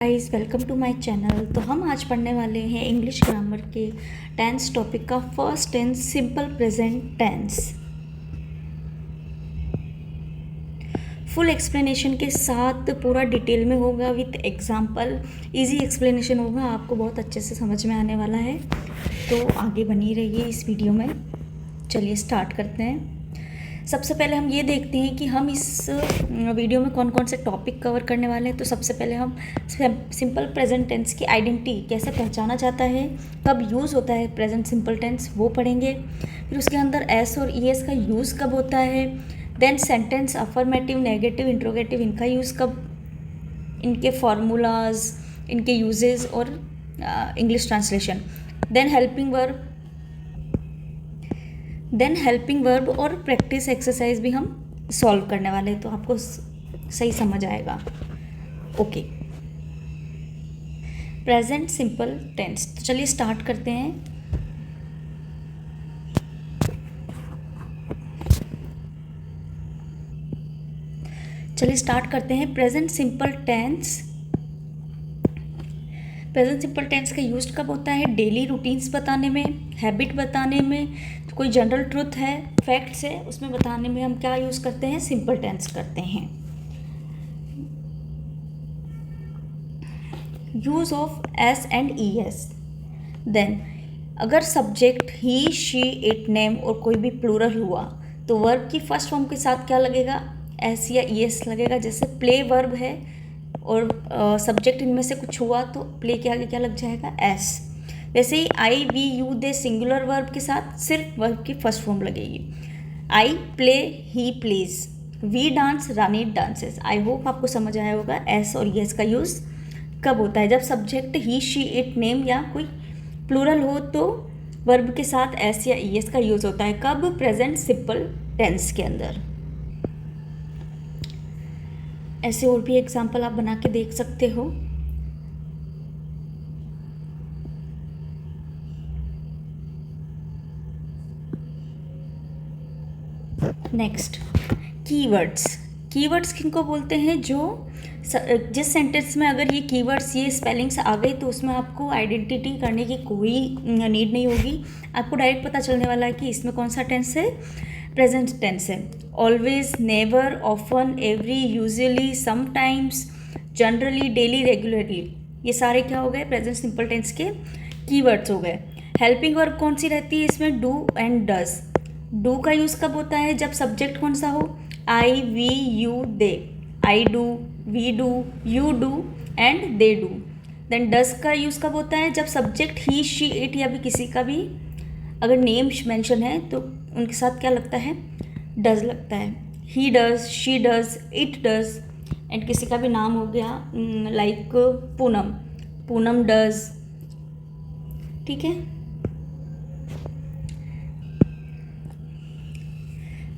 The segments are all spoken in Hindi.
Guys, welcome to my channel. तो हम आज पढ़ने वाले हैं इंग्लिश ग्रामर के टेंस टॉपिक का first tense, simple present tense. Full explanation के साथ पूरा डिटेल में होगा, विथ एग्जांपल। इजी एक्सप्लेनेशन होगा, आपको बहुत अच्छे से समझ में आने वाला है। तो आगे बनी रहिए इस वीडियो में। चलिए स्टार्ट करते हैं। सबसे पहले हम ये देखते हैं कि हम इस वीडियो में कौन कौन से टॉपिक कवर करने वाले हैं। तो सबसे पहले हम सिंपल प्रेजेंट टेंस की आइडेंटिटी, कैसे पहचाना जाता है, कब यूज़ होता है प्रेजेंट सिंपल टेंस, वो पढ़ेंगे। फिर उसके अंदर एस और ई एस का यूज़ कब होता है। Then sentence, affirmative, negative, interrogative, इनका यूज़ कब, इनके फार्मूलाज, इनके यूजेस और English translation. Then helping verb और प्रैक्टिस एक्सरसाइज भी हम सॉल्व करने वाले हैं, तो आपको सही समझ आएगा। Okay, present simple tense. तो चलिए स्टार्ट करते हैं। Present simple tense. Present simple tense का यूज कब होता है। डेली रूटीन्स बताने में, हैबिट बताने में, कोई जनरल ट्रूथ है, फैक्ट्स है, उसमें बताने में हम क्या यूज़ करते हैं, सिंपल टेंस करते हैं। Use of S and E S. Then अगर subject he, she, it, name और कोई भी प्लूरल हुआ तो वर्ब की फर्स्ट फॉर्म के साथ क्या लगेगा, एस या ई एस लगेगा। जैसे प्ले वर्ब है और सब्जेक्ट इनमें से कुछ हुआ तो प्ले के आगे क्या लग जाएगा, एस। वैसे ही I, we, you, they singular verb के साथ सिर्फ वर्ब की फर्स्ट फॉर्म लगेगी। I play, he plays, we dance, Rani dances. I hope आपको समझ आया होगा एस और एस का यूज़ कब होता है। जब subject he, she, it, name या कोई प्लूरल हो तो वर्ब के साथ एस या एस का यूज़ होता है। कब, प्रेजेंट सिंपल टेंस के अंदर। ऐसे और भी एग्जाम्पल आप बना के देख सकते हो। Next, keywords. कीवर्ड्स किनको बोलते हैं, जो जिस सेंटेंस में अगर ये कीवर्ड्स, ये स्पेलिंग्स आ गई तो उसमें आपको आइडेंटिटी करने की कोई नीड नहीं होगी। आपको डायरेक्ट पता चलने वाला है कि इसमें कौन सा टेंस है, प्रेजेंट टेंस है। Always, never, often, every, usually, sometimes, generally, daily, regularly, ये सारे क्या हो गए, प्रेजेंट सिंपल टेंस के कीवर्ड्स हो गए। हेल्पिंग वर्ब कौन सी रहती है इसमें, डू एंड डज। डू का यूज़ कब होता है, जब सब्जेक्ट कौन सा हो, I, we, you, they. I do, we do, you do and they do. Then does का यूज़ कब होता है, जब सब्जेक्ट ही, शी, इट या भी किसी का भी अगर नेम मेंशन है तो उनके साथ क्या लगता है, डज लगता है। He does, she does, it does and किसी का भी नाम हो गया लाइक पूनम, पूनम डज। ठीक है।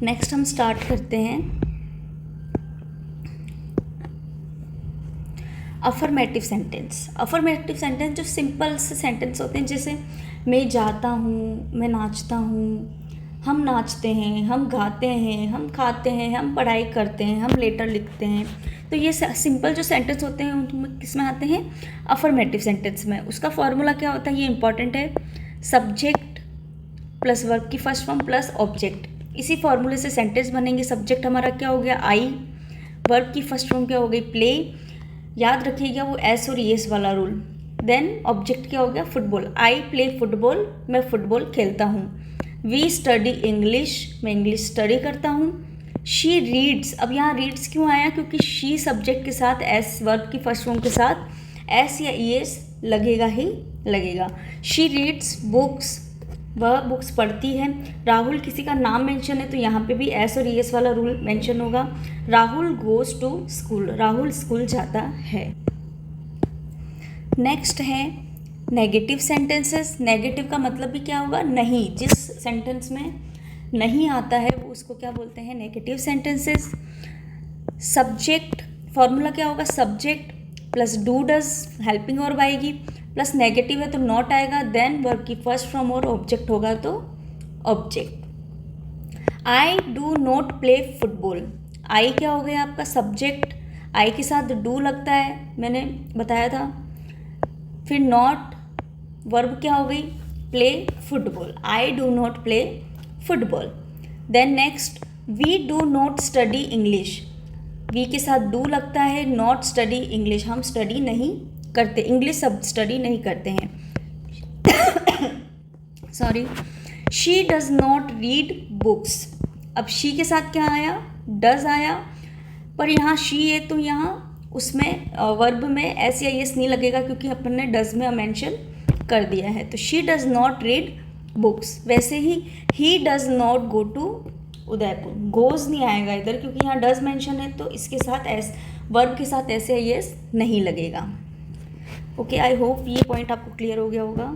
नेक्स्ट हम स्टार्ट करते हैं अफर्मेटिव सेंटेंस। अफर्मेटिव सेंटेंस जो सिंपल से सेंटेंस होते हैं, जैसे मैं जाता हूँ, मैं नाचता हूँ, हम नाचते हैं, हम गाते हैं, हम खाते हैं, हम पढ़ाई करते हैं, हम लेटर लिखते हैं। तो ये सिंपल जो सेंटेंस होते हैं उनमें किस में आते हैं, अफर्मेटिव सेंटेंस में। उसका फॉर्मूला क्या होता है, ये इंपॉर्टेंट है, सब्जेक्ट प्लस वर्ब की फर्स्ट फॉर्म प्लस ऑब्जेक्ट। इसी फॉर्मूले से सेंटेंस बनेंगे। सब्जेक्ट हमारा क्या हो गया, आई, वर्ब की फर्स्ट फॉर्म क्या हो गई, प्ले, याद रखिएगा वो एस और एस वाला रूल। देन ऑब्जेक्ट क्या हो गया, फुटबॉल, आई प्ले फुटबॉल, मैं फुटबॉल खेलता हूँ। वी स्टडी इंग्लिश, मैं इंग्लिश स्टडी करता हूँ। शी रीड्स, अब यहाँ रीड्स क्यों आया, क्योंकि शी सब्जेक्ट के साथ एस, वर्ब की फर्स्ट फॉर्म के साथ एस या एस लगेगा ही लगेगा। शी रीड्स बुक्स, वह बुक्स पढ़ती है। राहुल, किसी का नाम मेंशन है तो यहाँ पे भी एस और एस वाला रूल मेंशन होगा। Rahul goes to school, Rahul school जाता है। नेक्स्ट है नेगेटिव सेंटेंसेस। नेगेटिव का मतलब भी क्या होगा, नहीं। जिस सेंटेंस में नहीं आता है वो उसको क्या बोलते हैं, नेगेटिव सेंटेंसेस। सब्जेक्ट, फॉर्मूला क्या होगा, subject plus do does, helping verb आएगी, प्लस नेगेटिव है तो नॉट आएगा। देन वर्ब की फर्स्ट फॉर्म और ऑब्जेक्ट होगा तो object. I do not play football, I क्या हो गया आपका सब्जेक्ट, आई के साथ डू लगता है, मैंने बताया था। फिर नॉट वर्ब क्या हो गई, play football, I do not play football. Then next, we do not study English, we के साथ डू लगता है, नॉट स्टडी इंग्लिश, हम स्टडी नहीं करते, इंग्लिश सब स्टडी नहीं करते हैं। Sorry, she does not read books, अब शी के साथ क्या आया, डज आया, पर यहाँ शी है तो यहाँ उसमें वर्ब में एस या यस नहीं लगेगा क्योंकि अपन ने डज में मेंशन कर दिया है। तो she does not read books. वैसे ही does not go to Udaipur, goes नहीं आएगा इधर क्योंकि यहाँ डज मेंशन है, तो इसके साथ एस, वर्ब के साथ ऐसे यस नहीं लगेगा। ओके, आई होप ये पॉइंट आपको क्लियर हो गया होगा।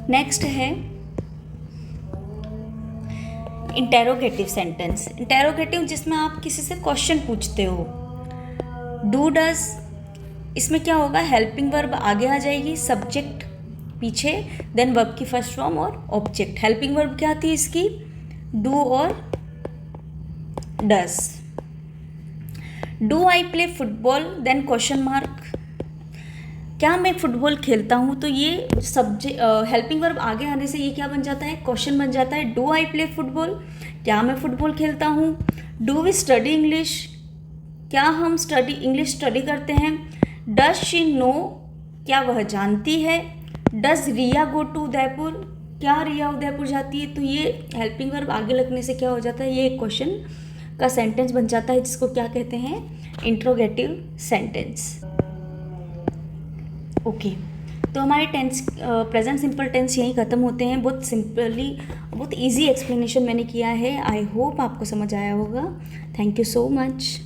नेक्स्ट है इंटेरोगेटिव सेंटेंस। इंटेरोगेटिव जिसमें आप किसी से क्वेश्चन पूछते हो। डू डज, इसमें क्या होगा, हेल्पिंग वर्ब आगे आ जाएगी, सब्जेक्ट पीछे, देन वर्ब की फर्स्ट फॉर्म और ऑब्जेक्ट। हेल्पिंग वर्ब क्या आती है इसकी, डू और does. Do I play football, then question mark, क्या मैं फुटबॉल खेलता हूँ, तो ये सब्जेक्ट हेल्पिंग वर्ब आगे आने से ये क्या बन जाता है, क्वेश्चन बन जाता है। डू आई प्ले फुटबॉल, क्या मैं फुटबॉल खेलता हूँ। डू वी स्टडी इंग्लिश, क्या हम इंग्लिश स्टडी करते हैं। डज शी नो, क्या वह जानती है। Does Riya go to Udaipur, क्या रिया उदयपुर जाती है। तो ये हेल्पिंग वर्ब आगे लगने से क्या हो जाता है, ये एक क्वेश्चन का सेंटेंस बन जाता है जिसको क्या कहते हैं, इंट्रोगेटिव सेंटेंस। ओके, तो हमारे टेंस, प्रेजेंट सिंपल टेंस यहीं ख़त्म होते हैं। बहुत सिंपली, बहुत इजी एक्सप्लेनेशन मैंने किया है। आई होप आपको समझ आया होगा। Thank you so much.